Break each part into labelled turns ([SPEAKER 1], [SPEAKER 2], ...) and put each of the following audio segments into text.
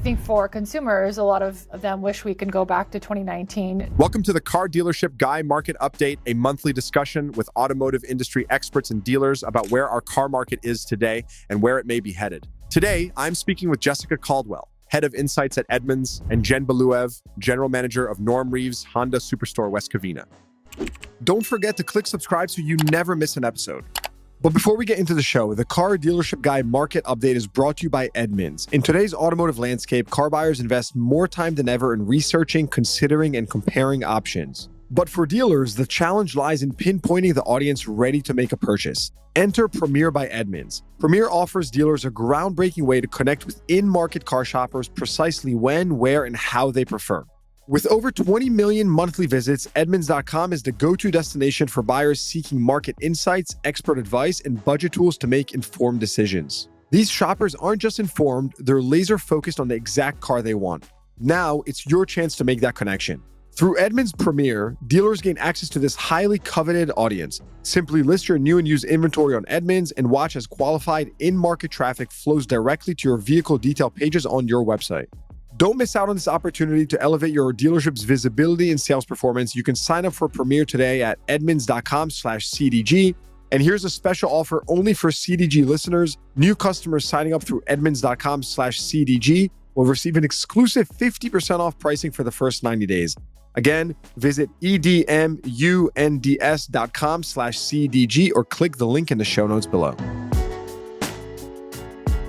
[SPEAKER 1] think for consumers, a lot of them wish we could go back to 2019.
[SPEAKER 2] Welcome to the Car Dealership Guy Market Update, a monthly discussion with automotive industry experts and dealers about where our car market is today and where it may be headed. Today, I'm speaking with Jessica Caldwell, Head of Insights at Edmunds, and Jen Beluev, General Manager of Norm Reeves Honda Superstore West Covina. Don't forget to click subscribe so you never miss an episode. But before we get into the show, the Car Dealership Guy Market Update is brought to you by Edmunds. In today's automotive landscape, car buyers invest more time than ever in researching, considering, and comparing options. But for dealers, the challenge lies in pinpointing the audience ready to make a purchase. Enter Premier by Edmunds. Premier offers dealers a groundbreaking way to connect with in-market car shoppers precisely when, where, and how they prefer. With over 20 million monthly visits, Edmunds.com is the go-to destination for buyers seeking market insights, expert advice, and budget tools to make informed decisions. These shoppers aren't just informed, they're laser-focused on the exact car they want. Now, it's your chance to make that connection. Through Edmunds Premier, dealers gain access to this highly coveted audience. Simply list your new and used inventory on Edmunds and watch as qualified in-market traffic flows directly to your vehicle detail pages on your website. Don't miss out on this opportunity to elevate your dealership's visibility and sales performance. You can sign up for Premier today at edmunds.com/CDG. And here's a special offer only for CDG listeners. New customers signing up through edmunds.com/CDG will receive an exclusive 50% off pricing for the first 90 days. Again, visit edmunds.com/CDG or click the link in the show notes below.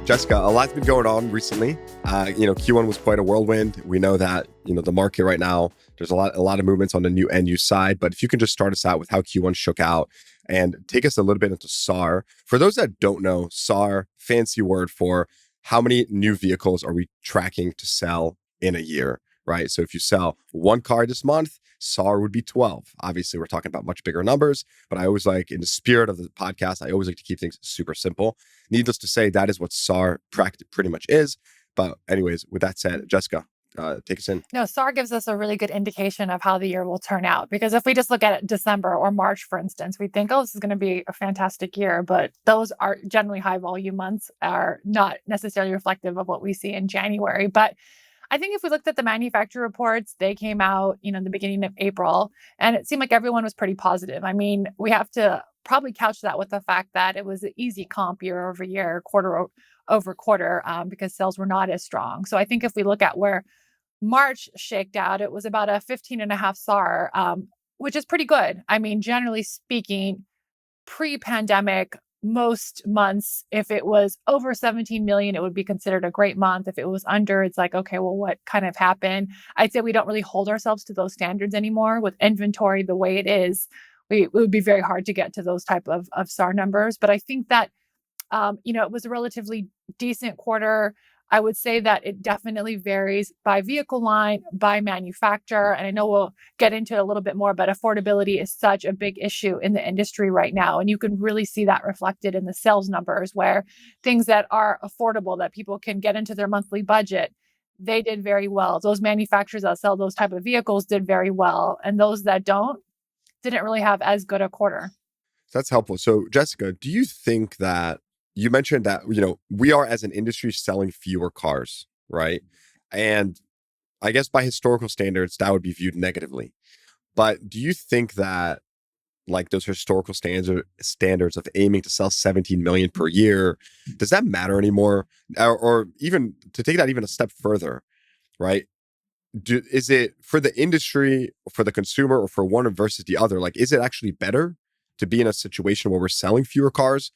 [SPEAKER 2] Jessica, a lot's been going on recently. Q1 was quite a whirlwind. We know that, the market right now, there's a lot of movements on the new end use side. But if you can just start us out with how Q1 shook out and take us a little bit into SAR. For those that don't know, SAR, fancy word for how many new vehicles are we tracking to sell in a year, right? So if you sell one car this month, SAR would be 12. Obviously, we're talking about much bigger numbers, but I always like, in the spirit of the podcast, I always like to keep things super simple. Needless to say, that is what SAR pretty much is. But anyways, with that said, Jessica, take us in.
[SPEAKER 1] No, SAR gives us a really good indication of how the year will turn out. Because if we just look at December or March, for instance, we think, this is going to be a fantastic year. But those are generally high volume months, are not necessarily reflective of what we see in January. But I think if we looked at the manufacturer reports, they came out, in the beginning of April, and it seemed like everyone was pretty positive. I mean, we have to probably couch that with the fact that it was an easy comp year over year, quarter over quarter, because sales were not as strong. So I think if we look at where March shaked out, it was about a 15.5 SAR, which is pretty good. I mean, generally speaking, pre-pandemic, most months, if it was over 17 million, it would be considered a great month. If it was under, it's like, okay, well, what kind of happened? I'd say we don't really hold ourselves to those standards anymore. With inventory the way it is, it would be very hard to get to those type of SAR numbers. But I think that, it was a relatively decent quarter. I would say that it definitely varies by vehicle line, by manufacturer. And I know we'll get into it a little bit more, but affordability is such a big issue in the industry right now. And you can really see that reflected in the sales numbers, where things that are affordable, that people can get into their monthly budget, they did very well. Those manufacturers that sell those type of vehicles did very well. And those that don't, didn't really have as good a quarter.
[SPEAKER 2] That's helpful. So Jessica, do you think that you mentioned that, we are as an industry selling fewer cars, right? And I guess by historical standards, that would be viewed negatively. But do you think that like those historical standards of aiming to sell 17 million per year, does that matter anymore? Or even to take that even a step further, right? Is it for the industry, for the consumer, or for one versus the other? Like, is it actually better to be in a situation where we're selling fewer cars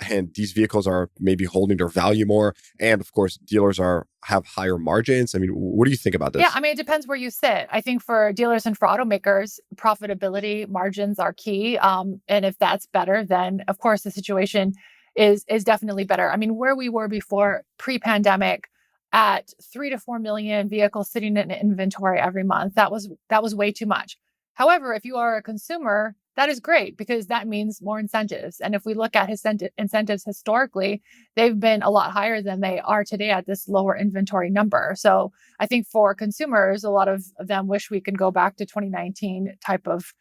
[SPEAKER 2] and these vehicles are maybe holding their value more, and of course dealers have higher margins? I mean, what do you think about this?
[SPEAKER 1] Yeah, I mean, it depends where you sit. I think for dealers and for automakers, profitability margins are key. And if that's better, then of course the situation is definitely better. I mean, where we were before, pre-pandemic, at 3 to 4 million vehicles sitting in inventory every month, that was way too much. However, if you are a consumer, that is great, because that means more incentives. And if we look at incentives historically, they've been a lot higher than they are today at this lower inventory number. So I think for consumers, a lot of them wish we could go back to 2019 type of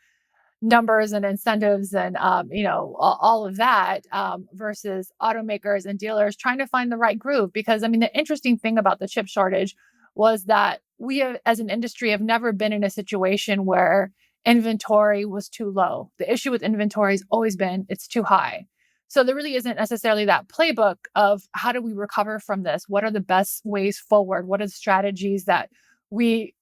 [SPEAKER 1] numbers and incentives and all of that versus automakers and dealers trying to find the right groove. Because I mean, the interesting thing about the chip shortage was that we as an industry have never been in a situation where inventory was too low. The issue with inventory has always been it's too high. So there really isn't necessarily that playbook of how do we recover from this? What are the best ways forward? What are the strategies that we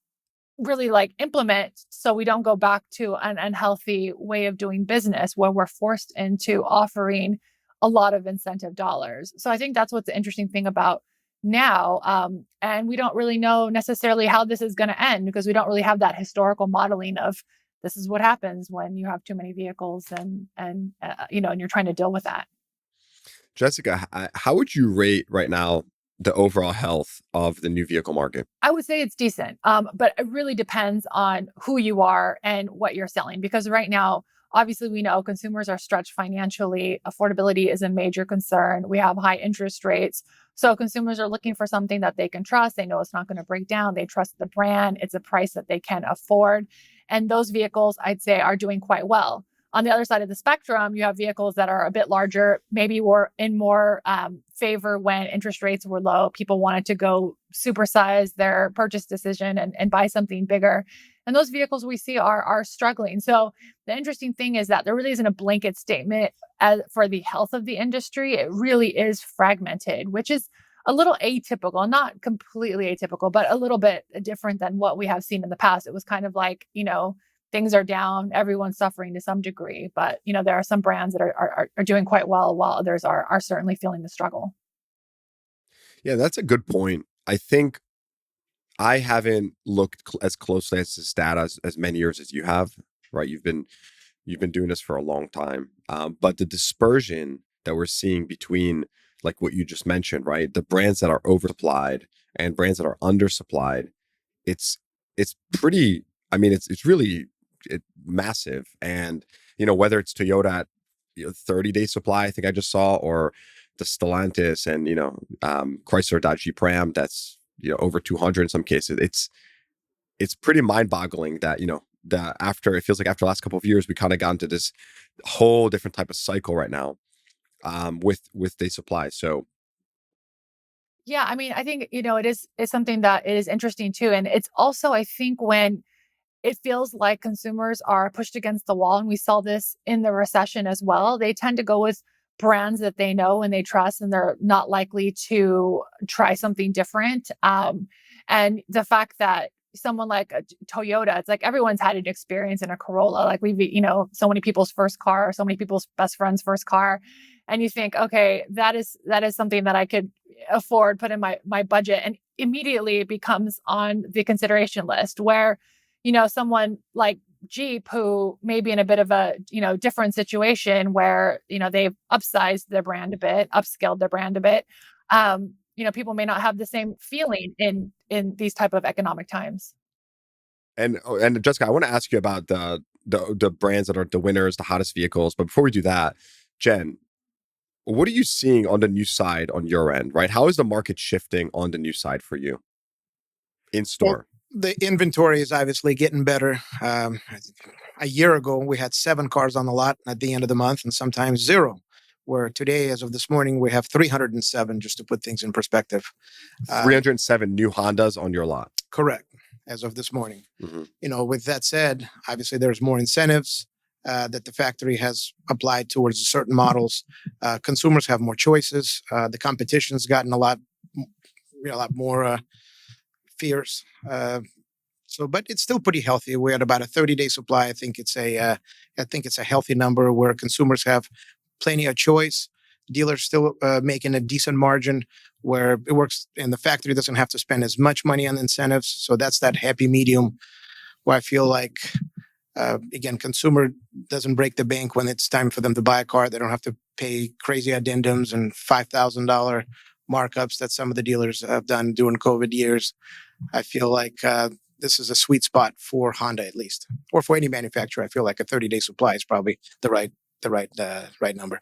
[SPEAKER 1] really like implement so we don't go back to an unhealthy way of doing business where we're forced into offering a lot of incentive dollars. So I think that's what's the interesting thing about now. And we don't really know necessarily how this is going to end because we don't really have that historical modeling of this is what happens when you have too many vehicles and you're trying to deal with that.
[SPEAKER 2] Jessica, how would you rate right now the overall health of the new vehicle market?
[SPEAKER 1] I would say it's decent, but it really depends on who you are and what you're selling. Because right now, obviously, we know consumers are stretched financially. Affordability is a major concern. We have high interest rates. So consumers are looking for something that they can trust. They know it's not going to break down. They trust the brand. It's a price that they can afford. And those vehicles, I'd say, are doing quite well. On the other side of the spectrum, you have vehicles that are a bit larger, maybe were in more favor when interest rates were low. People wanted to go supersize their purchase decision and buy something bigger. And those vehicles we see are struggling. So the interesting thing is that there really isn't a blanket statement for the health of the industry. It really is fragmented, which is a little atypical, not completely atypical, but a little bit different than what we have seen in the past. It was kind of like, things are down, everyone's suffering to some degree, but there are some brands that are doing quite well, while others are certainly feeling the struggle.
[SPEAKER 2] Yeah, that's a good point. I think I haven't looked as closely at this data as many years as you have, right? You've been doing this for a long time, but the dispersion that we're seeing between, like what you just mentioned, right, the brands that are oversupplied and brands that are undersupplied, it's it's pretty. I mean, it's really massive, and whether it's Toyota at 30-day supply, I think I just saw, or the Stellantis and Chrysler Dodge Jeep Ram that's over 200 in some cases. It's pretty mind-boggling that that after it feels like after the last couple of years we kind of got into this whole different type of cycle right now with day supply. So
[SPEAKER 1] Yeah, I mean, I think it's something that it is interesting too, and it's also I think when it feels like consumers are pushed against the wall. And we saw this in the recession as well. They tend to go with brands that they know and they trust, and they're not likely to try something different. And the fact that someone like a Toyota, it's like everyone's had an experience in a Corolla. Like so many people's first car, so many people's best friend's first car. And you think, okay, that is something that I could afford, put in my budget. And immediately it becomes on the consideration list where someone like Jeep, who may be in a bit of a, different situation where, they've upsized their brand a bit, upscaled their brand a bit. People may not have the same feeling in these type of economic times.
[SPEAKER 2] and Jessica, I want to ask you about the brands that are the winners, the hottest vehicles. But before we do that, Jen, what are you seeing on the new side on your end, right? How is the market shifting on the new side for you in
[SPEAKER 3] Well,
[SPEAKER 2] store?
[SPEAKER 3] the inventory is obviously getting better. A year ago, we had 7 cars on the lot at the end of the month, and sometimes 0. Where today, as of this morning, we have 307, just to put things in perspective.
[SPEAKER 2] 307 new Hondas on your lot.
[SPEAKER 3] Correct, as of this morning.
[SPEAKER 2] Hmm.
[SPEAKER 3] With that said, obviously there's more incentives that the factory has applied towards certain models. Consumers have more choices. The competition's gotten a lot more fierce. But it's still pretty healthy. We're at about a 30-day supply. I think it's a healthy number where consumers have plenty of choice. Dealers still making a decent margin where it works, and the factory doesn't have to spend as much money on incentives. So that's that happy medium where I feel like, again, consumer doesn't break the bank when it's time for them to buy a car. They don't have to pay crazy addendums and $5,000 markups that some of the dealers have done during COVID years. I feel like this is a sweet spot for Honda, at least, or for any manufacturer. I feel like a 30-day supply is probably the right number.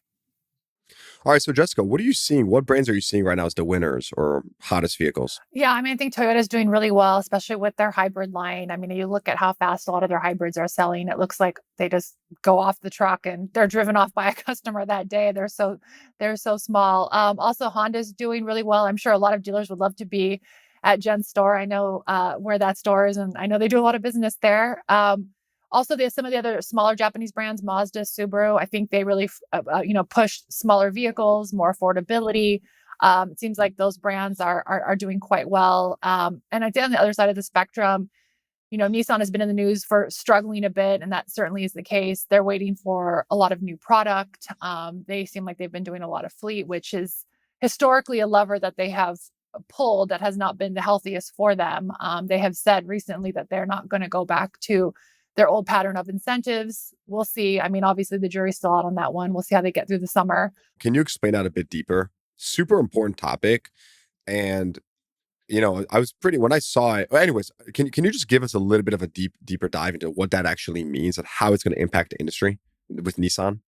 [SPEAKER 2] All right, so Jessica, what are you seeing? What brands are you seeing right now as the winners or hottest vehicles?
[SPEAKER 1] Yeah, I mean, I think Toyota's doing really well, especially with their hybrid line. I mean, you look at how fast a lot of their hybrids are selling. It looks like they just go off the truck and they're driven off by a customer that day. They're so small. Also, Honda's doing really well. I'm sure a lot of dealers would love to be at Jen's store. I know where that store is, and I know they do a lot of business there. Also, there's some of the other smaller Japanese brands, Mazda, Subaru. I think they really, push smaller vehicles, more affordability. It seems like those brands are doing quite well. And I think on the other side of the spectrum, Nissan has been in the news for struggling a bit, and that certainly is the case. They're waiting for a lot of new product. They seem like they've been doing a lot of fleet, which is historically a lever that they have pulled that has not been the healthiest for them. They have said recently that they're not going to go back to their old pattern of incentives. We'll see. I mean, obviously the jury's still out on that one. We'll see how they get through the summer.
[SPEAKER 2] Can you explain that a bit deeper? Super important topic. And I was pretty when I saw it. Well, anyways, can you just give us a little bit of a deeper dive into what that actually means and how it's going to impact the industry with Nissan?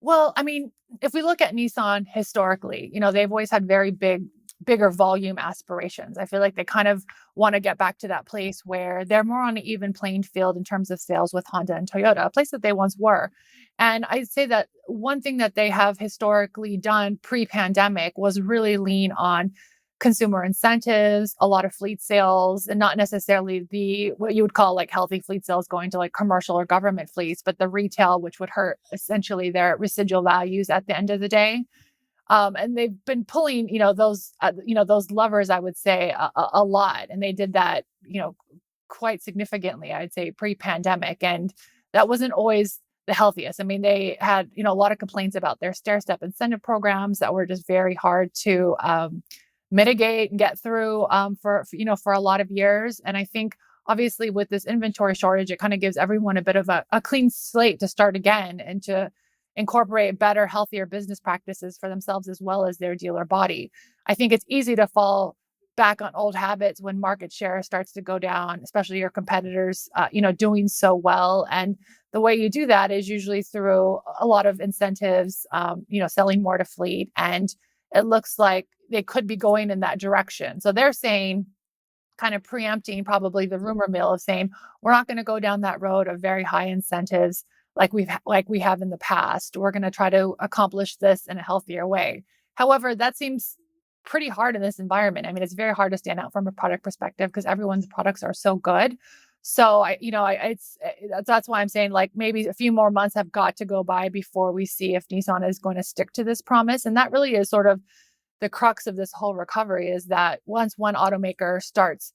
[SPEAKER 1] Well, I mean, if we look at Nissan historically, they've always had very bigger volume aspirations. I feel like they kind of want to get back to that place where they're more on an even playing field in terms of sales with Honda and Toyota, a place that they once were. And I'd say that one thing that they have historically done pre-pandemic was really lean on consumer incentives, a lot of fleet sales, and not necessarily the what you would call like healthy fleet sales going to like commercial or government fleets, but the retail, which would hurt essentially their residual values at the end of the day. And they've been pulling, those levers, I would say, a lot, and they did that, quite significantly, I'd say, pre-pandemic, and that wasn't always the healthiest. I mean, they had, a lot of complaints about their stair-step incentive programs that were just very hard to mitigate and get through for a lot of years. And I think obviously with this inventory shortage, it kind of gives everyone a bit of a clean slate to start again and to incorporate better, healthier business practices for themselves as well as their dealer body. I think it's easy to fall back on old habits when market share starts to go down, especially your competitors, doing so well. And the way you do that is usually through a lot of incentives, selling more to fleet. And it looks like they could be going in that direction. So they're saying, kind of preempting probably the rumor mill of saying, we're not going to go down that road of very high incentives like we have in the past. We're going to try to accomplish this in a healthier way. However, that seems pretty hard in this environment. I mean, it's very hard to stand out from a product perspective because everyone's products are so good. So that's why I'm saying like maybe a few more months have got to go by before we see if Nissan is going to stick to this promise. And that really is sort of the crux of this whole recovery, is that once one automaker starts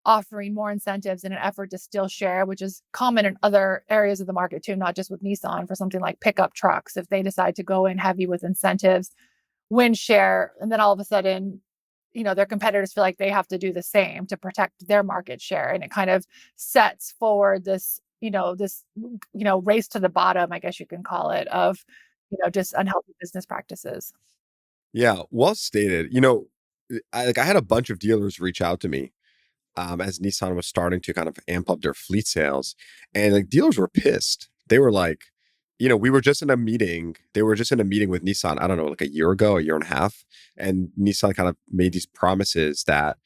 [SPEAKER 1] offering more incentives in an effort to steal share, which is common in other areas of the market too, not just with Nissan, for something like pickup trucks, if they decide to go in heavy with incentives, win share, and then all of a sudden, their competitors feel like they have to do the same to protect their market share. And it kind of sets forward this race to the bottom, I guess you can call it, of, just unhealthy business practices.
[SPEAKER 2] Yeah, well stated. I had a bunch of dealers reach out to me as Nissan was starting to kind of amp up their fleet sales, and like dealers were pissed. They were like, we were just in a meeting. They were just in a meeting with Nissan, I don't know, like a year ago, a year and a half, and Nissan kind of made these promises that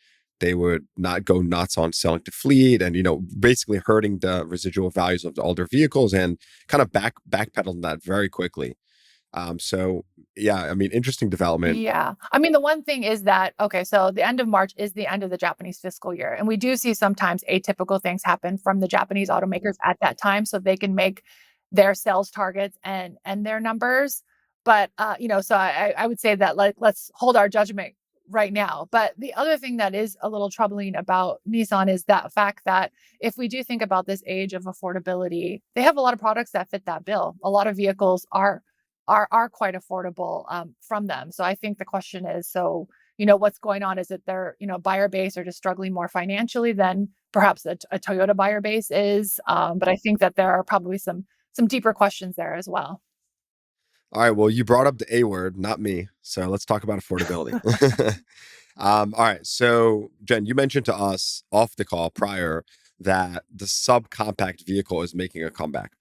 [SPEAKER 2] they would not go nuts on selling to fleet and basically hurting the residual values of all their vehicles, and kind of backpedaling that very quickly. So yeah, I mean, interesting development.
[SPEAKER 1] Yeah. I mean, the one thing is that, okay, so the end of March is the end of the Japanese fiscal year. And we do see sometimes atypical things happen from the Japanese automakers at that time so they can make their sales targets and their numbers. But, so I would say that let's hold our judgment right now. But the other thing that is a little troubling about Nissan is that fact that if we do think about this age of affordability, they have a lot of products that fit that bill. A lot of vehicles are quite affordable from them. So I think the question is, so, what's going on? Is it their, buyer base are just struggling more financially than perhaps a Toyota buyer base is? But I think that there are probably some deeper questions there as well.
[SPEAKER 2] All right, well, you brought up the A word, not me. So let's talk about affordability. All right, so Jen, you mentioned to us off the call prior that the subcompact vehicle is making a comeback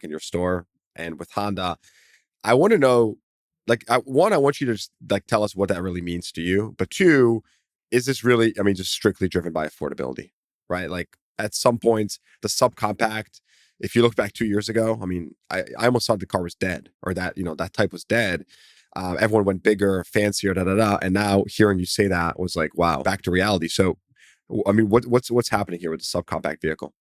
[SPEAKER 2] in your store, and with Honda. I want to know, like one, I want you to just like tell us what that really means to you. But two, is this really, I mean, just strictly driven by affordability, right? Like at some points, the subcompact, if you look back 2 years ago, I mean, I almost thought the car was dead, or that, that type was dead. Everyone went bigger, fancier, da da da. And now hearing you say that was like, wow, back to reality. So, I mean, what's happening here with the subcompact vehicle?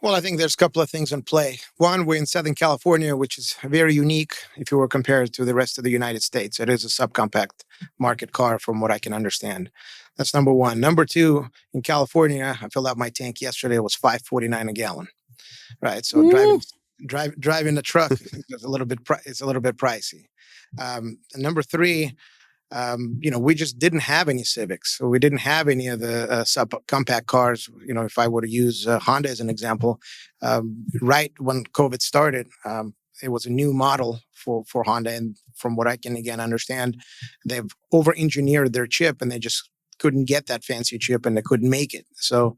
[SPEAKER 3] Well, I think there's a couple of things in play. One, we're in Southern California, which is very unique if you were compared to the rest of the United States. It is a subcompact market car, from what I can understand. That's number one. Number two, in California, I filled out my tank yesterday. It was $5.49 a gallon. Right. So driving the truck is a little bit it's a little bit pricey. And number three, we just didn't have any Civics. So we didn't have any of the subcompact cars. If I were to use Honda as an example, right when COVID started, it was a new model for Honda. And from what I can again understand, they've over-engineered their chip and they just couldn't get that fancy chip and they couldn't make it. So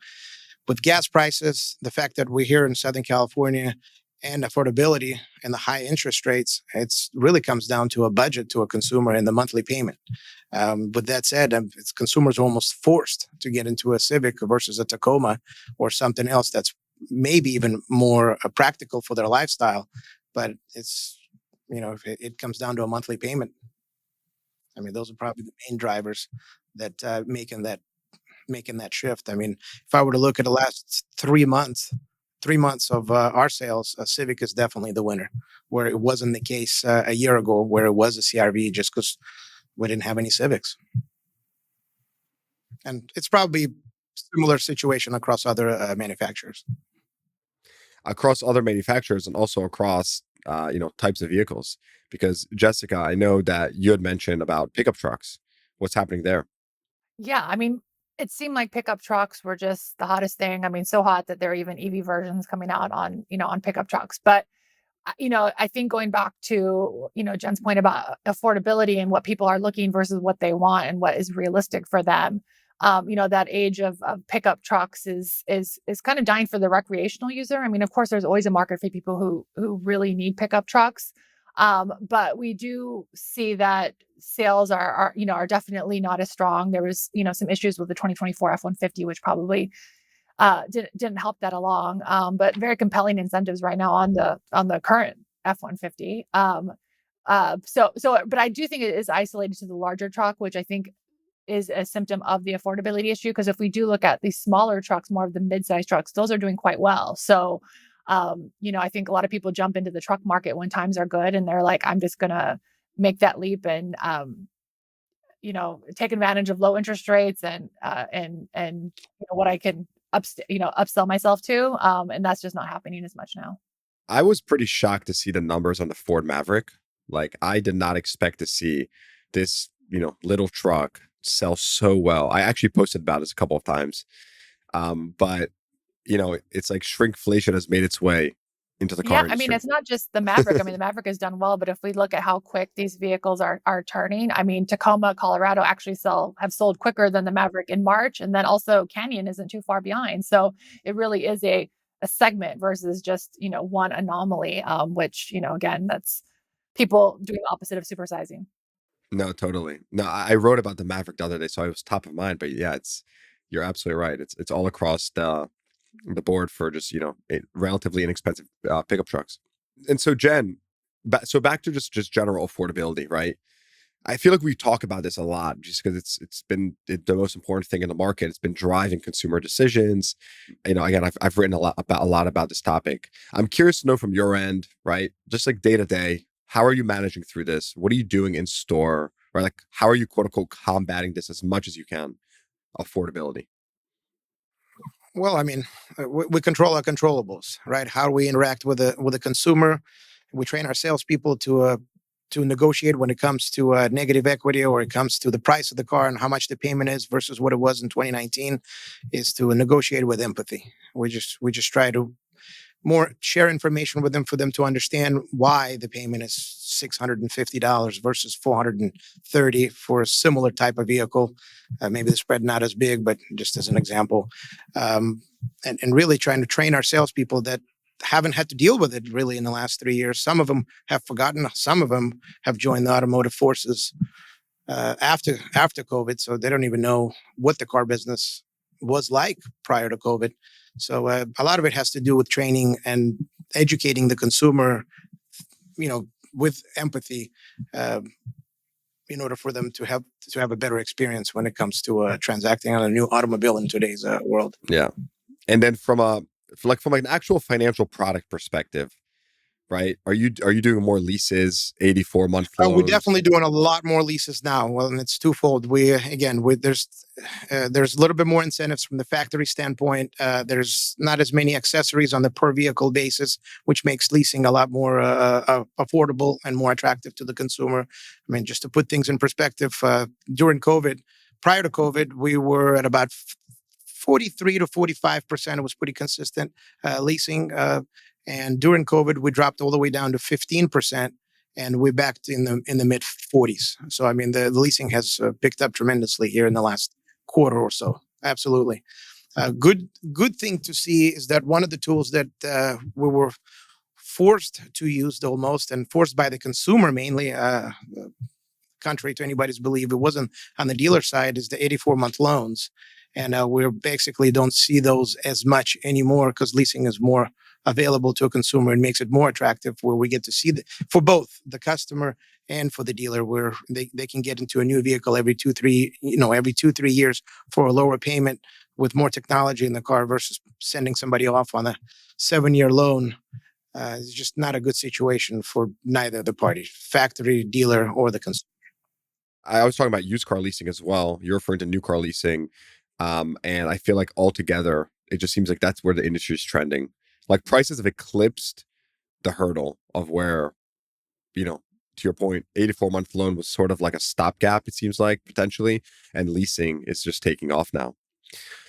[SPEAKER 3] with gas prices, the fact that we're here in Southern California and affordability and the high interest rates, it's really comes down to a budget to a consumer and the monthly payment. With that said, consumers are almost forced to get into a Civic versus a Tacoma or something else that's maybe even more practical for their lifestyle. But it's, if it comes down to a monthly payment. I mean, those are probably the main drivers that making that shift. I mean, if I were to look at the last 3 months of our sales, Civic is definitely the winner, where it wasn't the case a year ago, where it was a CRV just because we didn't have any Civics. And it's probably similar situation across other manufacturers.
[SPEAKER 2] Across other manufacturers and also across, types of vehicles. Because Jessica, I know that you had mentioned about pickup trucks. What's happening there?
[SPEAKER 1] Yeah, I mean, it seemed like pickup trucks were just the hottest thing. I mean, so hot that there are even EV versions coming out on pickup trucks. But I think going back to, Jen's point about affordability and what people are looking versus what they want and what is realistic for them. That age of pickup trucks is kind of dying for the recreational user. I mean, of course, there's always a market for people who really need pickup trucks. But we do see that sales are definitely not as strong. There was, some issues with the 2024 F-150, which probably didn't help that along. But very compelling incentives right now on the current F-150. But I do think it is isolated to the larger truck, which I think is a symptom of the affordability issue. Because if we do look at these smaller trucks, more of the mid-sized trucks, those are doing quite well. So, I think a lot of people jump into the truck market when times are good, and they're like, I'm just gonna make that leap and take advantage of low interest rates and what I can upsell myself to. And that's just not happening as much now.
[SPEAKER 2] I was pretty shocked to see the numbers on the Ford Maverick. Like, I did not expect to see this, little truck sell so well. I actually posted about this a couple of times. But it's like shrinkflation has made its way into the
[SPEAKER 1] Yeah,
[SPEAKER 2] car
[SPEAKER 1] I mean,
[SPEAKER 2] industry.
[SPEAKER 1] it's not just the Maverick. I mean, the Maverick has done well, but if we look at how quick these vehicles are turning, I mean, Tacoma, Colorado actually have sold quicker than the Maverick in March, and then also Canyon isn't too far behind. So it really is a segment versus just one anomaly, which again, that's people doing the opposite of supersizing.
[SPEAKER 2] No, totally. No, I wrote about the Maverick the other day, so I was top of mind. But yeah, you're absolutely right. It's all across the board for just relatively inexpensive pickup trucks. And so Jen, so back to just general affordability, right? I feel like we talk about this a lot just because it's been the most important thing in the market. It's been driving consumer decisions. Again, I've written a lot about this topic. I'm curious to know from your end, right? Just like day to day, how are you managing through this? What are you doing in store? Right? Like, how are you quote unquote combating this as much as you can? Affordability.
[SPEAKER 3] Well, I mean, we control our controllables, right? How we interact with the consumer. We train our salespeople to negotiate when it comes to negative equity or it comes to the price of the car and how much the payment is versus what it was in 2019, is to negotiate with empathy. We just try to more share information with them for them to understand why the payment is $650 versus $430 for a similar type of vehicle. Maybe the spread not as big, but just as an example, and really trying to train our salespeople that haven't had to deal with it really in the last 3 years. Some of them have forgotten. Some of them have joined the automotive forces after COVID, so they don't even know what the car business was like prior to COVID. So a lot of it has to do with training and educating the consumer, with empathy, uh, in order for them to have a better experience when it comes to transacting on a new automobile in today's world.
[SPEAKER 2] Yeah. And then from like an actual financial product perspective, right? Are you doing more leases, 84-month
[SPEAKER 3] We're
[SPEAKER 2] loans?
[SPEAKER 3] definitely doing a lot more leases now. Well, and it's twofold. There's a little bit more incentives from the factory standpoint. There's not as many accessories on the per vehicle basis, which makes leasing a lot more affordable and more attractive to the consumer. I mean, just to put things in perspective, prior to COVID, we were at about 43 to 45%. It was pretty consistent leasing. And during COVID, we dropped all the way down to 15%, and we're back in the mid 40s. So I mean, the leasing has picked up tremendously here in the last quarter or so. Absolutely. Good thing to see is that one of the tools that we were forced to use the most, and forced by the consumer mainly, contrary to anybody's belief, it wasn't on the dealer side, is the 84-month loans. And we basically don't see those as much anymore because leasing is more available to a consumer and makes it more attractive, where we get to see for both the customer and for the dealer, where they can get into a new vehicle every 2-3 years for a lower payment with more technology in the car versus sending somebody off on a 7-year loan. It's just not a good situation for neither the party, factory, dealer, or the consumer.
[SPEAKER 2] I was talking about used car leasing as well. You're referring to new car leasing. And I feel like altogether, it just seems like that's where the industry is trending. Like prices have eclipsed the hurdle of where, to your point, 84-month loan was sort of like a stopgap, it seems like, potentially. And leasing is just taking off now.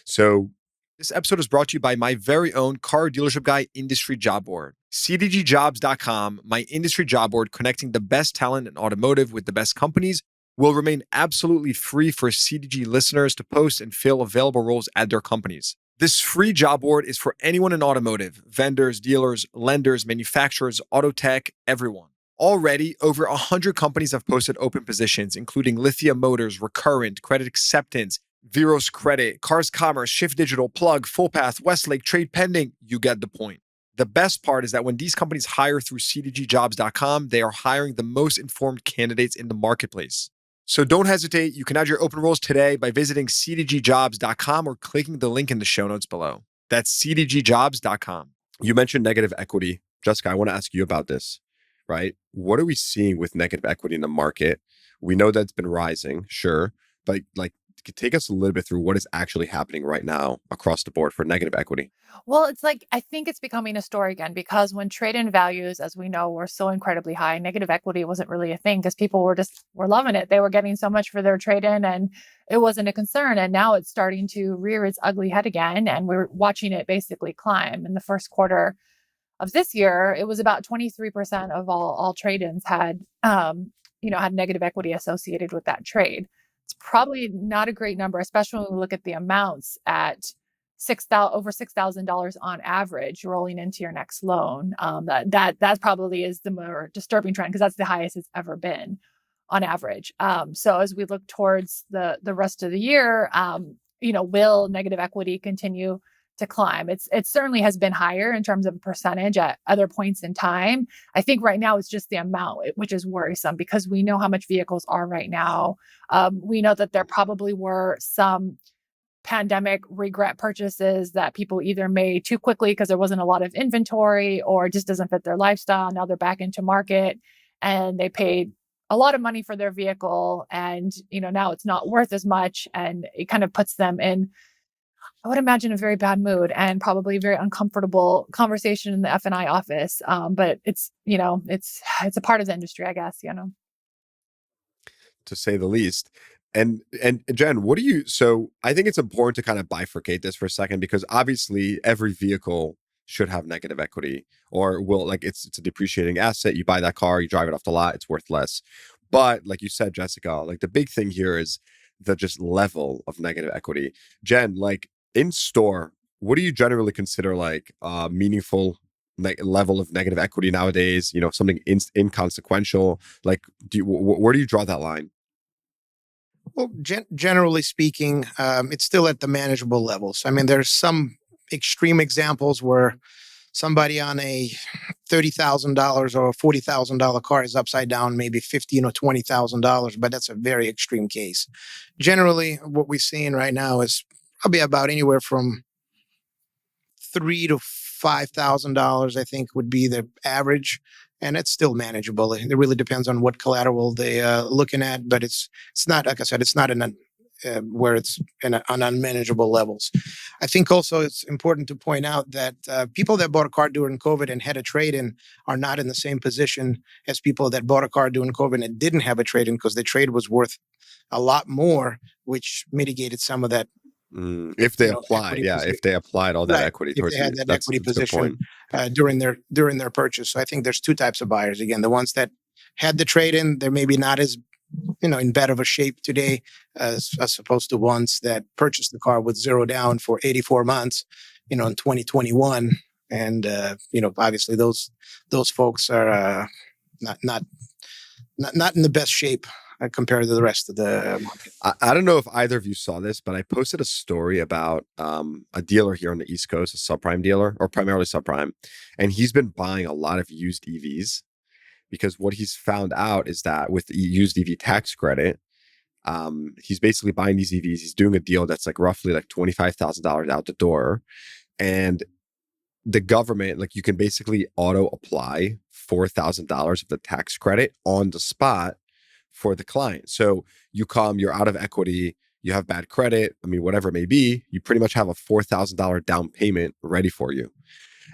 [SPEAKER 2] So this episode is brought to you by my very own car dealership guy industry job board. CDGjobs.com, my industry job board connecting the best talent in automotive with the best companies, will remain absolutely free for CDG listeners to post and fill available roles at their companies. This free job board is for anyone in automotive, vendors, dealers, lenders, manufacturers, auto tech, everyone. Already, over 100 companies have posted open positions, including Lithia Motors, Recurrent, Credit Acceptance, Veros Credit, Cars Commerce, Shift Digital, Plug, Fullpath, Westlake, Trade Pending. You get the point. The best part is that when these companies hire through CDGjobs.com, they are hiring the most informed candidates in the marketplace. So don't hesitate. You can add your open roles today by visiting cdgjobs.com or clicking the link in the show notes below. That's cdgjobs.com. You mentioned negative equity. Jessica, I want to ask you about this, right? What are we seeing with negative equity in the market? We know that it's been rising, sure, but take us a little bit through what is actually happening right now across the board for negative equity.
[SPEAKER 1] Well, it's like, I think it's becoming a story again, because when trade-in values, as we know, were so incredibly high, negative equity wasn't really a thing because people were loving it. They were getting so much for their trade-in and it wasn't a concern. And now it's starting to rear its ugly head again. And we're watching it basically climb. In the first quarter of this year, it was about 23% of all trade-ins had negative equity associated with that trade. It's probably not a great number, especially when we look at the amounts at over $6,000 on average rolling into your next loan. That probably is the more disturbing trend, because that's the highest it's ever been on average. So as we look towards the rest of the year, will negative equity continue to climb? It certainly has been higher in terms of a percentage at other points in time. I think right now it's just the amount, which is worrisome, because we know how much vehicles are right now. We know that there probably were some pandemic regret purchases that people either made too quickly because there wasn't a lot of inventory, or just doesn't fit their lifestyle. Now they're back into market and they paid a lot of money for their vehicle, and now it's not worth as much, and it kind of puts them in, I would imagine, a very bad mood and probably a very uncomfortable conversation in the F&I office. But it's a part of the industry, I guess,
[SPEAKER 2] To say the least. And Jen, so I think it's important to kind of bifurcate this for a second, because obviously every vehicle should have negative equity, or it's a depreciating asset. You buy that car, you drive it off the lot, it's worth less. But like you said, Jessica, like the big thing here is the just level of negative equity. Jen, like in store, what do you generally consider like meaningful level of negative equity nowadays, something inconsequential. Like, where do you draw that line?
[SPEAKER 3] Well, generally speaking, it's still at the manageable levels. I mean, there's some extreme examples where somebody on a $30,000 or $40,000 car is upside down, maybe $15,000 or $20,000, but that's a very extreme case. Generally, what we're seeing right now is probably about anywhere from $3,000 to $5,000, I think, would be the average, and it's still manageable. It really depends on what collateral they're looking at, but it's not, like I said, it's not where it's on unmanageable levels. I think also it's important to point out that people that bought a car during COVID and had a trade-in are not in the same position as people that bought a car during COVID and didn't have a trade-in, because the trade was worth a lot more, which mitigated some of that.
[SPEAKER 2] If they applied,
[SPEAKER 3] Equity
[SPEAKER 2] yeah,
[SPEAKER 3] position.
[SPEAKER 2] if they applied all that
[SPEAKER 3] Right.
[SPEAKER 2] equity
[SPEAKER 3] If
[SPEAKER 2] towards
[SPEAKER 3] they had
[SPEAKER 2] you,
[SPEAKER 3] that
[SPEAKER 2] that's
[SPEAKER 3] equity
[SPEAKER 2] a good
[SPEAKER 3] position
[SPEAKER 2] point.
[SPEAKER 3] during their purchase. So I think there's two types of buyers. Again, the ones that had the trade in, they're maybe not as in better of a shape today as opposed to ones that purchased the car with zero down for 84 months, in 2021. And obviously those folks are not in the best shape compared to the rest of the market.
[SPEAKER 2] I don't know if either of you saw this, but I posted a story about a dealer here on the East Coast, a subprime dealer, or primarily subprime, and he's been buying a lot of used EVs because what he's found out is that with the used EV tax credit, he's basically buying these EVs. He's doing a deal that's like roughly like $25,000 out the door, and the government, like, you can basically auto apply $4,000 of the tax credit on the spot for the client. So you're out of equity, you have bad credit, I mean, whatever it may be, you pretty much have a $4,000 down payment ready for you.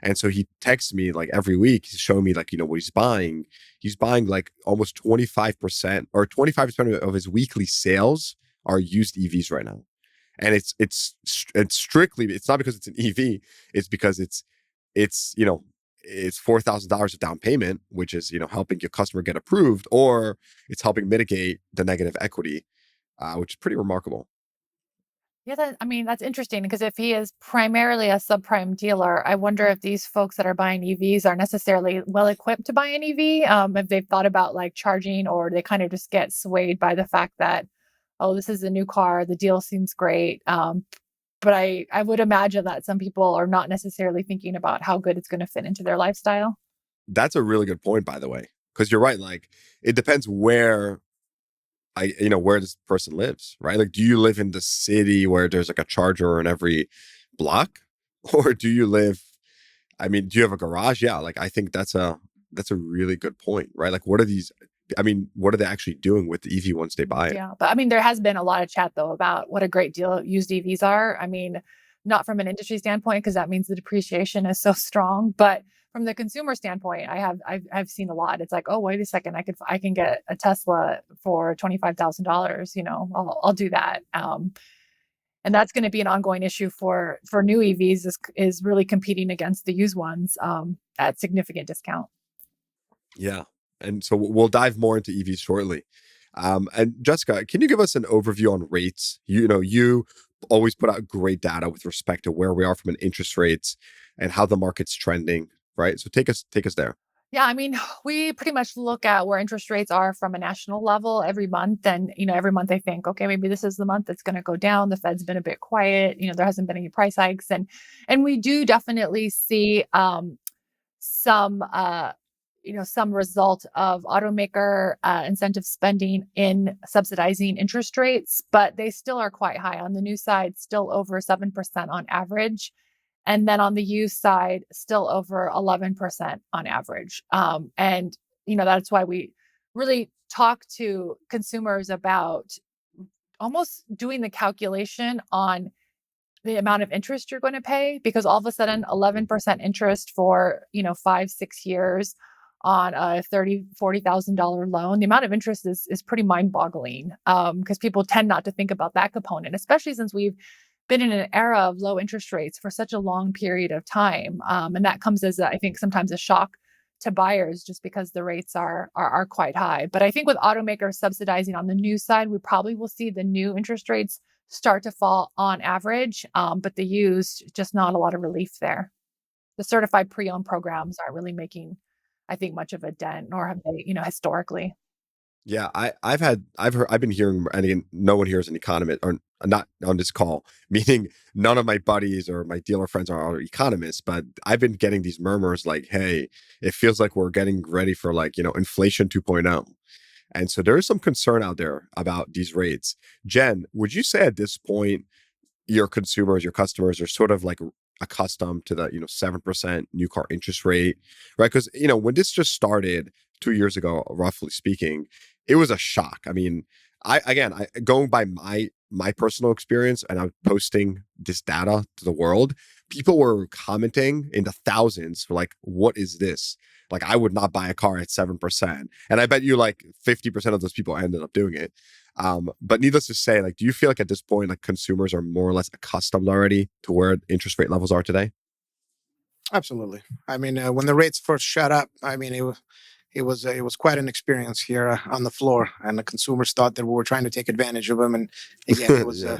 [SPEAKER 2] And so he texts me like every week, he's showing me like, what he's buying. He's buying like almost 25% or 25% of his weekly sales are used EVs right now. And it's strictly, it's not because it's an EV, it's because it's $4,000 of down payment, which is helping your customer get approved, or it's helping mitigate the negative equity, which is pretty remarkable.
[SPEAKER 1] Yeah, that's interesting because if he is primarily a subprime dealer, I wonder if these folks that are buying EVs are necessarily well equipped to buy an EV. If they've thought about like charging, or they kind of just get swayed by the fact that, oh, this is a new car, the deal seems great. But I would imagine that some people are not necessarily thinking about how good it's going to fit into their lifestyle.
[SPEAKER 2] That's a really good point, by the way, because you're right. Like, it depends where where this person lives, right? Like, do you live in the city where there's like a charger in every block, or do you live? I mean, do you have a garage? Yeah, like, I think that's a really good point, right? Like, what are these? I mean, what are they actually doing with the EV once they buy it?
[SPEAKER 1] Yeah, but I mean, there has been a lot of chat though about what a great deal used EVs are. I mean, not from an industry standpoint because that means the depreciation is so strong, but from the consumer standpoint, I've seen a lot. It's like, oh, wait a second, I can get a Tesla for $25,000. I'll do that. And that's going to be an ongoing issue for new EVs is really competing against the used ones at significant discount.
[SPEAKER 2] Yeah. And so we'll dive more into EVs shortly. And Jessica, can you give us an overview on rates? You always put out great data with respect to where we are from an interest rates and how the market's trending, right? So take us there.
[SPEAKER 1] Yeah, I mean, we pretty much look at where interest rates are from a national level every month. And, every month I think, okay, maybe this is the month that's going to go down. The Fed's been a bit quiet. There hasn't been any price hikes. And we do definitely see some some result of automaker incentive spending in subsidizing interest rates, but they still are quite high on the new side, still over 7% on average. And then on the used side, still over 11% on average. And that's why we really talk to consumers about almost doing the calculation on the amount of interest you're going to pay, because all of a sudden 11% interest for 5-6 years on a $30,000-$40,000 loan, the amount of interest is pretty mind-boggling, because people tend not to think about that component, especially since we've been in an era of low interest rates for such a long period of time, and that comes as I think sometimes a shock to buyers just because the rates are quite high. But I think with automakers subsidizing on the new side, we probably will see the new interest rates start to fall on average, but the used, just not a lot of relief there. the certified pre-owned programs aren't really making, I think, much of a dent, nor have they, historically.
[SPEAKER 2] Yeah, I've been hearing, and again, no one here is an economist or not on this call, meaning none of my buddies or my dealer friends are economists, but I've been getting these murmurs like, hey, it feels like we're getting ready for like, inflation 2.0. And so there is some concern out there about these rates. Jen, would you say at this point your consumers, your customers are sort of like accustomed to the 7% new car interest rate, right? Because when this just started 2 years ago, roughly speaking, it was a shock. I mean, I going by my personal experience, and I'm posting this data to the world. People were commenting in the thousands for like, what is this? Like, I would not buy a car at 7%, and I bet you like 50% of those people ended up doing it. But needless to say, like, do you feel like at this point, like consumers are more or less accustomed already to where interest rate levels are today?
[SPEAKER 3] Absolutely. I mean, when the rates first shot up, I mean, it was quite an experience here on the floor, and the consumers thought that we were trying to take advantage of them. And again,
[SPEAKER 2] Yeah.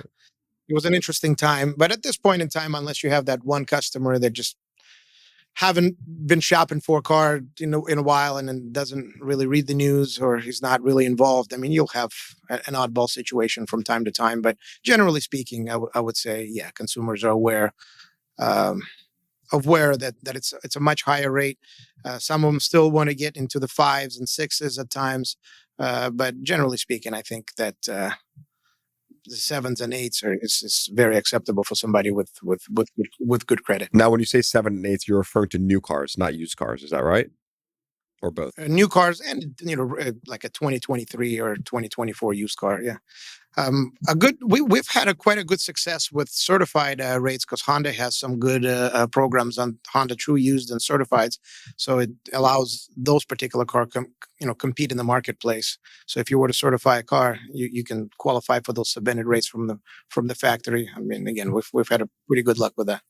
[SPEAKER 3] it was an interesting time. But at this point in time, unless you have that one customer that just haven't been shopping for a car in a while and then doesn't really read the news or he's not really involved, I mean, you'll have an oddball situation from time to time. But generally speaking, I would say, yeah, consumers are um, aware that it's a much higher rate. Some of them still want to get into the fives and sixes at times, but generally speaking, I think that the sevens and eights is very acceptable for somebody with good credit.
[SPEAKER 2] Now, when you say seven and eights, you're referring to new cars, not used cars. Is that right? Or both?
[SPEAKER 3] New cars and like a 2023 or 2024 used car. Yeah. A good we've had a quite a good success with certified rates because Honda has some good programs on Honda True Used and Certifieds, so it allows those particular compete in the marketplace. So if you were to certify a car, you can qualify for those subvented rates from the factory. I mean, again, we've had a pretty good luck with that.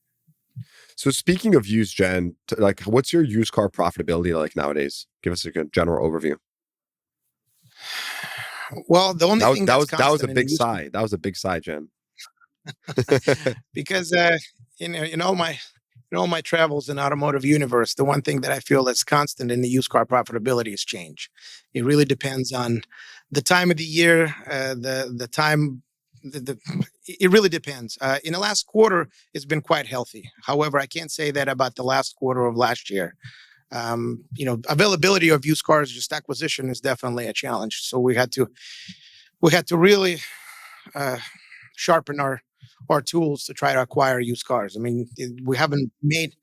[SPEAKER 2] So speaking of used, Jen, like, what's your used car profitability like nowadays? Give us a good general overview.
[SPEAKER 3] Well, the only
[SPEAKER 2] That was
[SPEAKER 3] thing
[SPEAKER 2] that
[SPEAKER 3] that's
[SPEAKER 2] was that was a
[SPEAKER 3] constant in the
[SPEAKER 2] big
[SPEAKER 3] used
[SPEAKER 2] sigh. That was a big sigh, Jen.
[SPEAKER 3] because in all my travels in automotive universe, the one thing that I feel that's constant in the used car profitability is change. It really depends on the time of the year, the time. It really depends. In the last quarter, it's been quite healthy. However, I can't say that about the last quarter of last year. Availability of used cars, just acquisition, is definitely a challenge. So we had to really uh, sharpen our tools to try to acquire used cars. I mean, we haven't made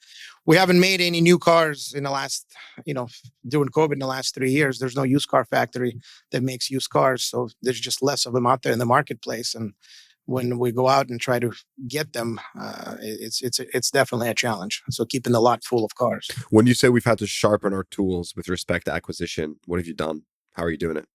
[SPEAKER 3] any new cars in the last, during COVID in the last 3 years. There's no used car factory that makes used cars, so there's just less of them out there in the marketplace. And when we go out and try to get them, it's definitely a challenge. So keeping the lot full of cars.
[SPEAKER 2] When you say we've had to sharpen our tools with respect to acquisition, what have you done? How are you doing it?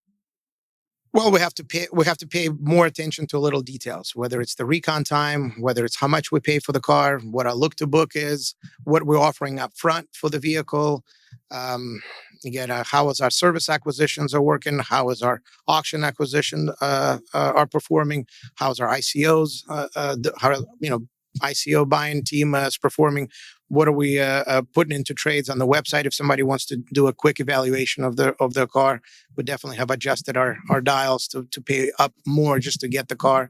[SPEAKER 3] Well, we have to pay more attention to little details, whether it's the recon time, whether it's how much we pay for the car, what our look to book is, what we're offering up front for the vehicle. Um, Again, how is our service acquisitions are working? How is our auction acquisition are performing? How's our ICOs? How ICO buying team is performing? What are we putting into trades on the website? If somebody wants to do a quick evaluation of their car, we definitely have adjusted our dials to pay up more just to get the car.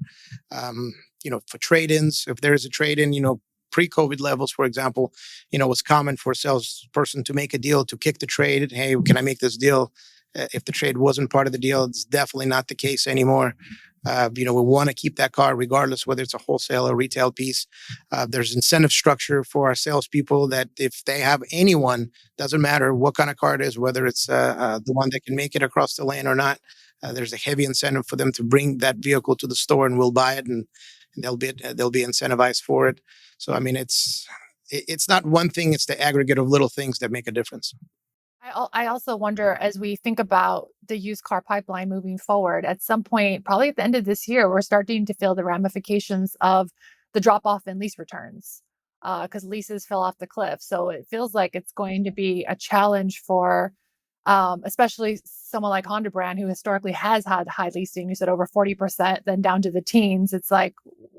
[SPEAKER 3] For trade-ins, if there is a trade-in, pre-COVID levels, for example, it was common for a salesperson to make a deal to kick the trade. Hey, can I make this deal? If the trade wasn't part of the deal, it's definitely not the case anymore. We want to keep that car regardless whether it's a wholesale or retail piece. There's incentive structure for our salespeople that if they have anyone, doesn't matter what kind of car it is, whether it's the one that can make it across the lane or not, there's a heavy incentive for them to bring that vehicle to the store and we'll buy it, and they'll be incentivized for it. So I mean, it's not one thing; it's the aggregate of little things that make a difference.
[SPEAKER 1] I also wonder, as we think about the used car pipeline moving forward, at some point, probably at the end of this year, we're starting to feel the ramifications of the drop off in lease returns because leases fell off the cliff. So it feels like it's going to be a challenge for, especially someone like Honda brand who historically has had high leasing. You said over 40%, then down to the teens. It's like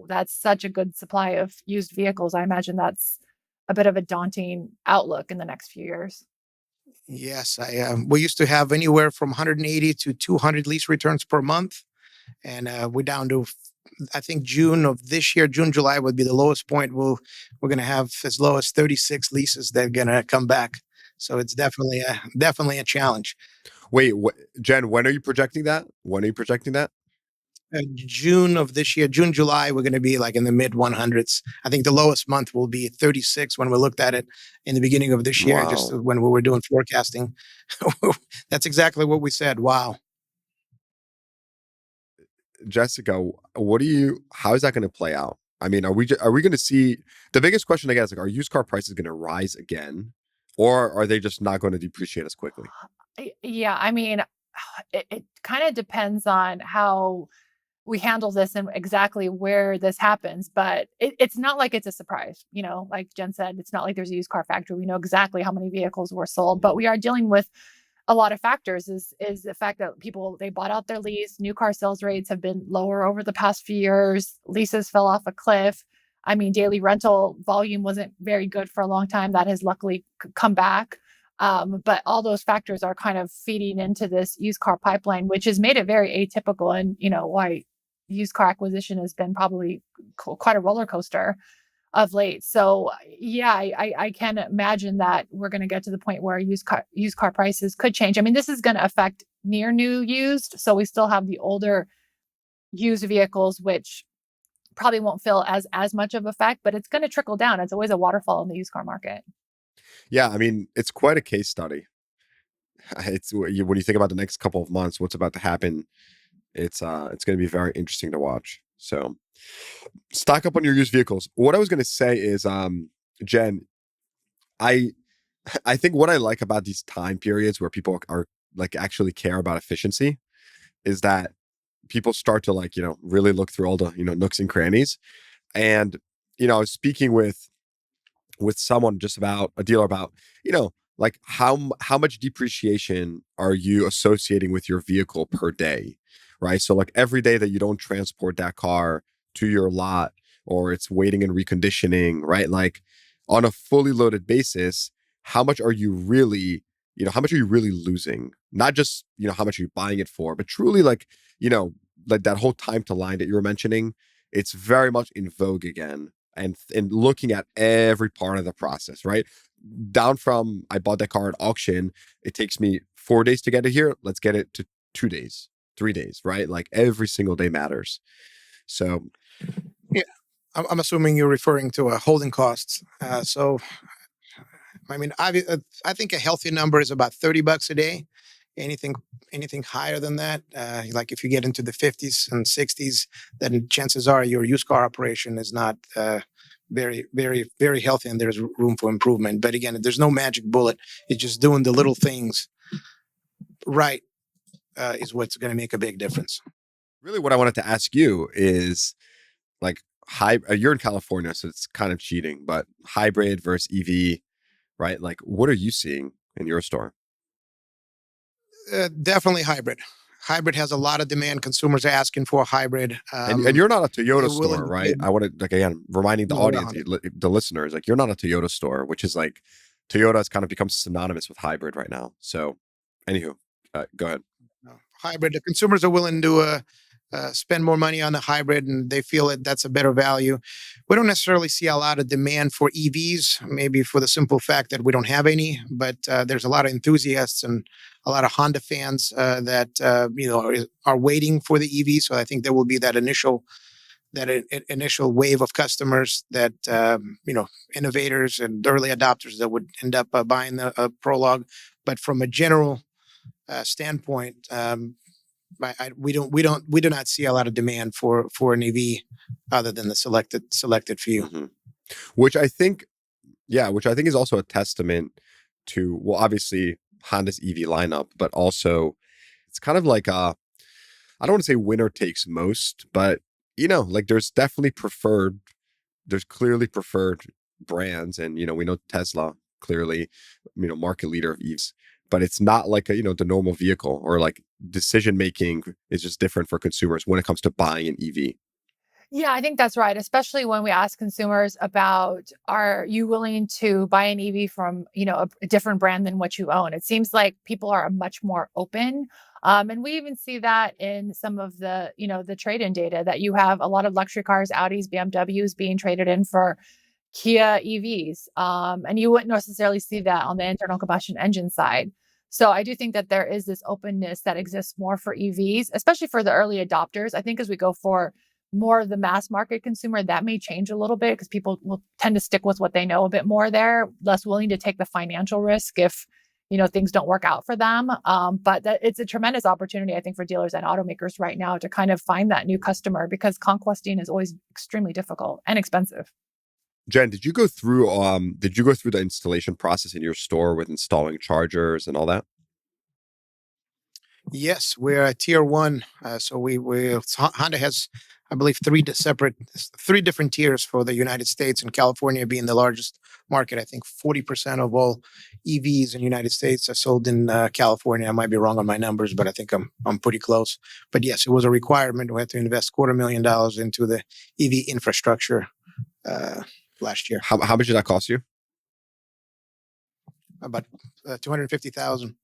[SPEAKER 1] that's such a good supply of used vehicles. I imagine that's a bit of a daunting outlook in the next few years.
[SPEAKER 3] Yes, we used to have anywhere from 180 to 200 lease returns per month, and we're down to, I think, June of this year, June, July would be the lowest point. We're going to have as low as 36 leases that are going to come back. So it's definitely a challenge.
[SPEAKER 2] Wait, Jen, when are you projecting that? When are you projecting that?
[SPEAKER 3] June of this year, June, July, we're going to be like in the mid 100s. I think the lowest month will be 36 when we looked at it in the beginning of this year, just
[SPEAKER 2] Wow.
[SPEAKER 3] when we were doing forecasting. That's exactly what we said. Wow.
[SPEAKER 2] Jessica, how is that going to play out? I mean, are we going to see the biggest question I guess, like, are used car prices going to rise again, or are they just not going to depreciate as quickly?
[SPEAKER 1] Yeah, I mean, it kind of depends on how we handle this and exactly where this happens. But it's not like it's a surprise. Like Jen said, it's not like there's a used car factory. We know exactly how many vehicles were sold, but we are dealing with a lot of factors. Is the fact that people, they bought out their lease. New car sales rates have been lower over the past few years. Leases fell off a cliff. I mean, daily rental volume wasn't very good for a long time. That has luckily come back. But all those factors are kind of feeding into this used car pipeline, which has made it very atypical, and why used car acquisition has been probably quite a roller coaster of late. So yeah, I can imagine that we're going to get to the point where used car prices could change. I mean, this is going to affect near new used. So we still have the older used vehicles, which probably won't feel as much of effect, but it's going to trickle down. It's always a waterfall in the used car market.
[SPEAKER 2] Yeah, I mean, it's quite a case study. It's when you think about the next couple of months, what's about to happen. It's going to be very interesting to watch. So stock up on your used vehicles. What I was going to say is, Jen, I I think what I like about these time periods where people are like actually care about efficiency is that people start to, like, really look through all the, nooks and crannies. And, I was speaking with someone, just about a dealer, about, like, how much depreciation are you associating with your vehicle per day, right? So like every day that you don't transport that car to your lot, or it's waiting and reconditioning, right? Like, on a fully loaded basis, how much are you really losing? Not just, how much are you buying it for, but truly, like, you know, like that whole time to line that you were mentioning, it's very much in vogue again. And looking at every part of the process, right? Down from, I bought that car at auction, it takes me 4 days to get it here. Let's get it to 2 days, 3 days, right? Like every single day matters. So
[SPEAKER 3] Yeah, I'm assuming you're referring to holding costs. So, I mean, I think a healthy number is about $30 a day. Anything anything higher than that, like if you get into the 50s and 60s, then chances are your used car operation is not very healthy, and there's room for improvement. But again, there's no magic bullet. It's just doing the little things right is what's going to make a big difference.
[SPEAKER 2] really, what I wanted to ask you is, like, you're in California, so it's kind of cheating, but hybrid versus EV, right? Like, what are you seeing in your store?
[SPEAKER 3] Definitely hybrid. Hybrid has a lot of demand. Consumers are asking for a hybrid.
[SPEAKER 2] And you're not a Toyota
[SPEAKER 3] They're willing
[SPEAKER 2] store,
[SPEAKER 3] to pay.
[SPEAKER 2] right? I want to, like, again, reminding the
[SPEAKER 3] No,
[SPEAKER 2] audience, the listeners, like, you're not a Toyota store, which is like, Toyota has kind of become synonymous with hybrid right now. So, anywho, go ahead.
[SPEAKER 3] no. Hybrid. The consumers are willing to spend more money on the hybrid, and they feel that that's a better value. We don't necessarily see a lot of demand for EVs, maybe for the simple fact that we don't have any. But there's a lot of enthusiasts and a lot of Honda fans that are waiting for the EV. So I think there will be that initial wave of customers that innovators and early adopters that would end up buying the Prologue. But from a general standpoint, we do not see a lot of demand for an EV other than the selected few.
[SPEAKER 2] hmm Which I think, yeah, which I think is also a testament to, well, obviously Honda's EV lineup, but also it's kind of like I don't want to say winner takes most, but, like, there's clearly preferred brands, and, we know Tesla clearly, market leader of EVs, but it's not like the normal vehicle, or like decision making is just different for consumers when it comes to buying an EV.
[SPEAKER 1] Yeah, I think that's right, especially when we ask consumers about, are you willing to buy an EV from, a different brand than what you own? It seems like people are much more open. And we even see that in some of the trade-in data, that you have a lot of luxury cars, Audis, BMWs being traded in for Kia EVs. And you wouldn't necessarily see that on the internal combustion engine side. So I do think that there is this openness that exists more for EVs, especially for the early adopters. I think as we go for more of the mass market consumer, that may change a little bit because people will tend to stick with what they know a bit more there, less willing to take the financial risk if things don't work out for them. But it's a tremendous opportunity, I think, for dealers and automakers right now to kind of find that new customer, because conquesting is always extremely difficult and expensive.
[SPEAKER 2] Jen, did you go through the installation process in your store with installing chargers and all that?
[SPEAKER 3] Yes, we're a tier one. So Honda has, I believe, three different tiers for the United States, and California being the largest market. I think 40% of all EVs in the United States are sold in California. I might be wrong on my numbers, but I think I'm pretty close. But yes, it was a requirement. We had to invest $250,000 into the EV infrastructure uh, last year.
[SPEAKER 2] How much did that cost you?
[SPEAKER 3] About 250,000.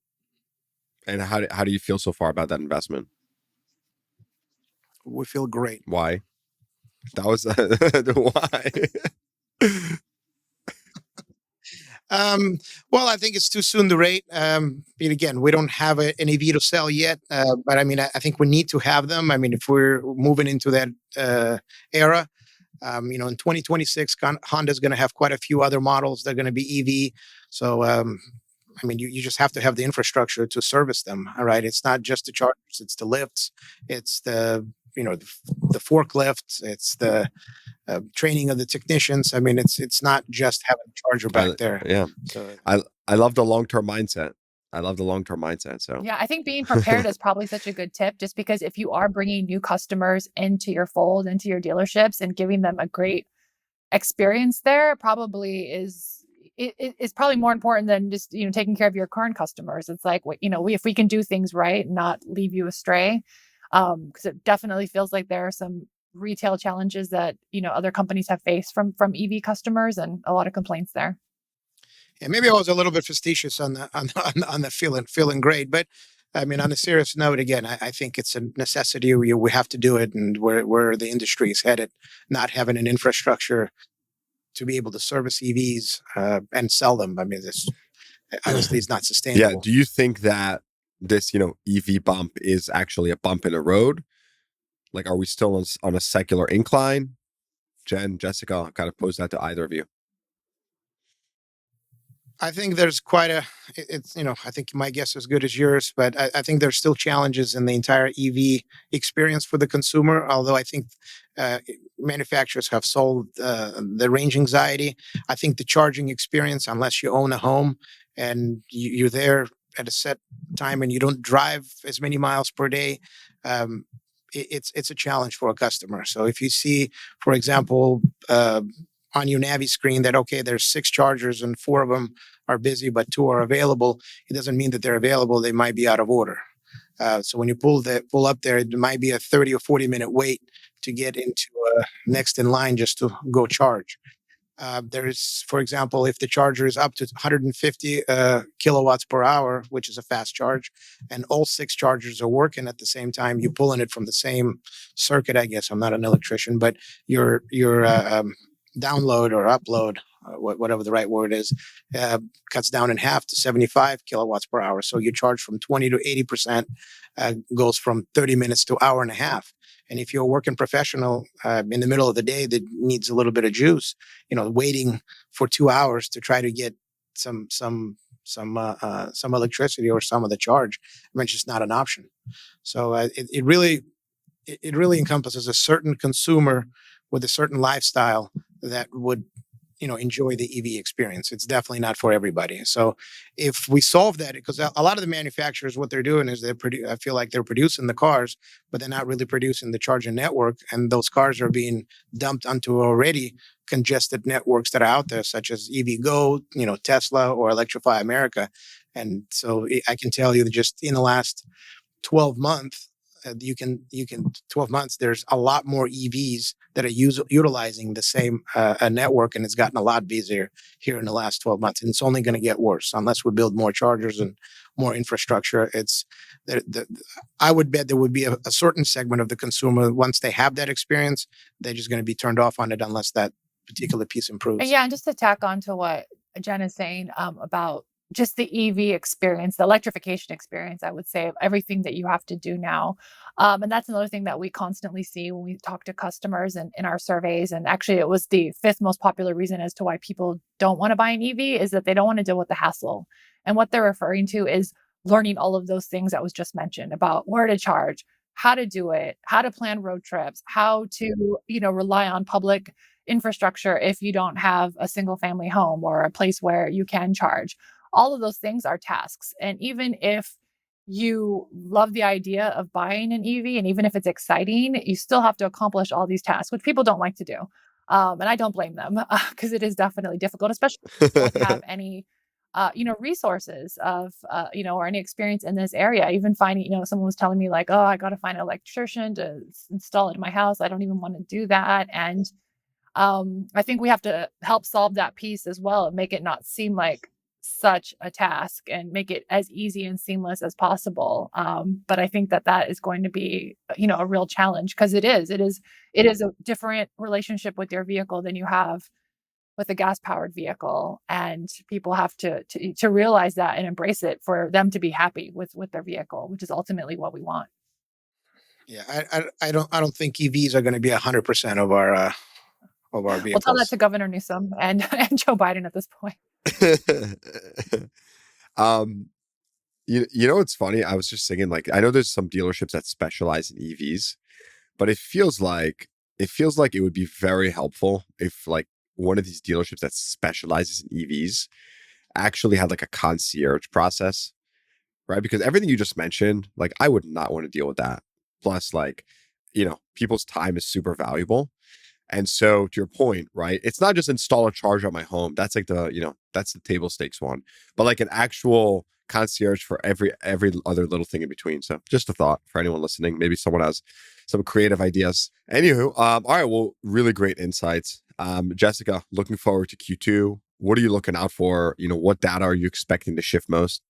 [SPEAKER 2] And how do you feel so far about that investment?
[SPEAKER 3] We feel great.
[SPEAKER 2] Why? That was why.
[SPEAKER 3] Well, I think it's too soon to rate. But again, we don't have an EV to sell yet. But I mean, I think we need to have them. I mean, if we're moving into that era, in 2026, Honda's going to have quite a few other models that are going to be EV. So, I mean, you just have to have the infrastructure to service them. All right. It's not just the chargers, it's the lifts, it's the forklifts, it's the training of the technicians. I mean, it's not just having a charger back there.
[SPEAKER 2] Yeah.
[SPEAKER 3] So
[SPEAKER 2] I love the long-term mindset. I love the long-term mindset. So
[SPEAKER 1] Yeah, I think being prepared is probably such a good tip, just because if you are bringing new customers into your fold, into your dealerships, and giving them a great experience there, probably is probably more important than just taking care of your current customers. It's like, if we can do things right and not leave you astray, because it definitely feels like there are some retail challenges that other companies have faced from EV customers, and a lot of complaints there.
[SPEAKER 3] yeah, maybe I was a little bit facetious on the feeling great, but I mean, on a serious note, again, I think it's a necessity. We have to do it, and where the industry is headed, not having an infrastructure to be able to service EVs and sell them. I mean, this honestly is not
[SPEAKER 2] yeah,
[SPEAKER 3] sustainable.
[SPEAKER 2] do you think that this EV bump is actually a bump in the road? Like, are we still on a secular incline? Jen, Jessica, I'll kind of pose that to either of you.
[SPEAKER 3] I think there's quite a. It's I think my guess is as good as yours, but I think there's still challenges in the entire EV experience for the consumer. Although I think uh, manufacturers have solved the range anxiety. I think the charging experience, unless you own a home and you're there at a set time and you don't drive as many miles per day, um, it's a challenge for a customer. So if you see, for example, on your Navi screen that okay, there's 6 chargers and 4 of them are busy, but 2 are available. It doesn't mean that they're available. They might be out of order. So when you pull up there, it might be a 30 or 40 minute wait to get into next in line just to go charge. There's, for example, if the charger is up to 150 kilowatts per hour, which is a fast charge, and all 6 chargers are working at the same time, you're pulling it from the same circuit. I guess I'm not an electrician, but your download or upload, whatever the right word is, cuts down in half to 75 kilowatts per hour. So your charge from 20 to 80% goes from 30 minutes to hour and a half. And if you're a working professional in the middle of the day that needs a little bit of juice, waiting for 2 hours to try to get some electricity or some of the charge, I mean, it's just not an option. So it really encompasses a certain consumer with a certain lifestyle that would enjoy the EV experience. It's definitely not for everybody. So if we solve that, because a lot of the manufacturers, what they're doing is I feel like they're producing the cars, but they're not really producing the charging network, and those cars are being dumped onto already congested networks that are out there, such as EVgo, Tesla, or Electrify America. And so I can tell you that just in the last 12 months, you can 12 months. There's a lot more EVs that are utilizing the same network, and it's gotten a lot busier here in the last 12 months, and it's only going to get worse unless we build more chargers and more infrastructure. I would bet there would be a certain segment of the consumer, once they have that experience, they're just going to be turned off on it unless that particular piece improves.
[SPEAKER 1] And yeah, and just to tack on to what Jen is saying about just the EV experience, the electrification experience, I would say, of everything that you have to do now. And that's another thing that we constantly see when we talk to customers and in our surveys. And actually, it was the fifth most popular reason as to why people don't want to buy an EV is that they don't want to deal with the hassle. And what they're referring to is learning all of those things that was just mentioned about where to charge, how to do it, how to plan road trips, how to, rely on public infrastructure if you don't have a single family home or a place where you can charge. All of those things are tasks. And even if you love the idea of buying an EV, and even if it's exciting, you still have to accomplish all these tasks, which people don't like to do. And I don't blame them because it is definitely difficult, especially if you don't have any, resources of, or any experience in this area. Even finding, someone was telling me like, oh, I got to find an electrician to install it in my house. I don't even want to do that. And I think we have to help solve that piece as well and make it not seem like such a task and make it as easy and seamless as possible. But I think that is going to be, a real challenge because it is a different relationship with your vehicle than you have with a gas powered vehicle. And people have to realize that and embrace it for them to be happy with their vehicle, which is ultimately what we want.
[SPEAKER 3] Yeah. I don't think EVs are going to be 100% of our vehicles.
[SPEAKER 1] We'll tell that to Governor Newsom and Joe Biden at this point.
[SPEAKER 2] It's funny. I was just thinking, like, I know there's some dealerships that specialize in EVs, but it feels like it would be very helpful if like one of these dealerships that specializes in EVs actually had like a concierge process, right? Because everything you just mentioned, like, I would not want to deal with that. Plus, like, people's time is super valuable. And so to your point, right, it's not just install a charger at my home. That's like that's the table stakes one, but like an actual concierge for every other little thing in between. So just a thought for anyone listening. Maybe someone has some creative ideas. Anywho, all right, well, really great insights. Jessica, looking forward to Q2. What are you looking out for? What data are you expecting to shift most?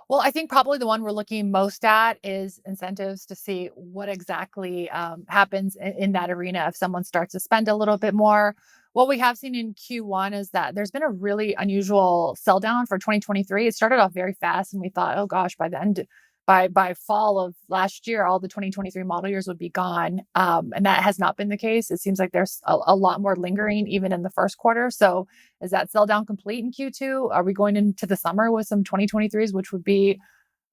[SPEAKER 1] Well, I think probably the one we're looking most at is incentives to see what exactly happens in that arena if someone starts to spend a little bit more. What we have seen in Q1 is that there's been a really unusual sell down for 2023. It started off very fast, and we thought, oh gosh, by the end, by fall of last year, all the 2023 model years would be gone. And that has not been the case. It seems like there's a lot more lingering even in the first quarter. So is that sell down complete in Q2? Are we going into the summer with some 2023s, which would be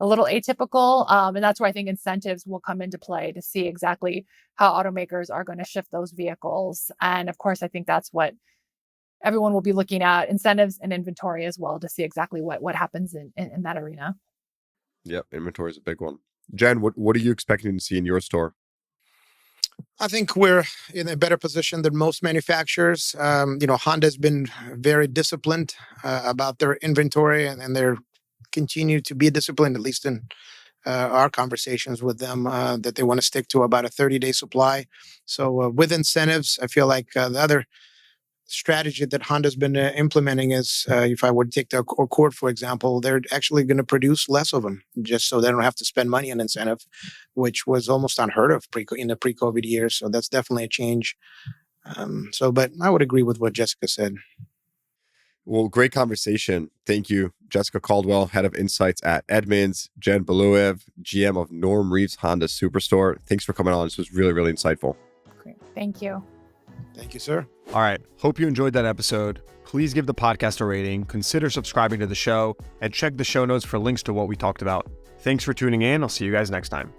[SPEAKER 1] a little atypical? And that's where I think incentives will come into play to see exactly how automakers are going to shift those vehicles. And of course, I think that's what everyone will be looking at, incentives and inventory as well, to see exactly what happens in that arena.
[SPEAKER 2] Yep, inventory is a big one. Jen, what are you expecting to see in your store?
[SPEAKER 3] I think we're in a better position than most manufacturers. Honda's been very disciplined about their inventory, and they're continue to be disciplined, at least in our conversations with them, that they want to stick to about a 30-day supply. So with incentives, I feel like the other strategy that Honda's been implementing is, if I would take the Accord, for example, they're actually going to produce less of them just so they don't have to spend money on incentive, which was almost unheard of in the pre-COVID years. So that's definitely a change. But I would agree with what Jessica said.
[SPEAKER 2] Well, great conversation. Thank you, Jessica Caldwell, Head of Insights at Edmunds, Jen Beluev, GM of Norm Reeves Honda Superstore. Thanks for coming on. This was really, really insightful.
[SPEAKER 1] Great. Thank you.
[SPEAKER 3] Thank you, sir.
[SPEAKER 4] All right. Hope you enjoyed that episode. Please give the podcast a rating, consider subscribing to the show, and check the show notes for links to what we talked about. Thanks for tuning in. I'll see you guys next time.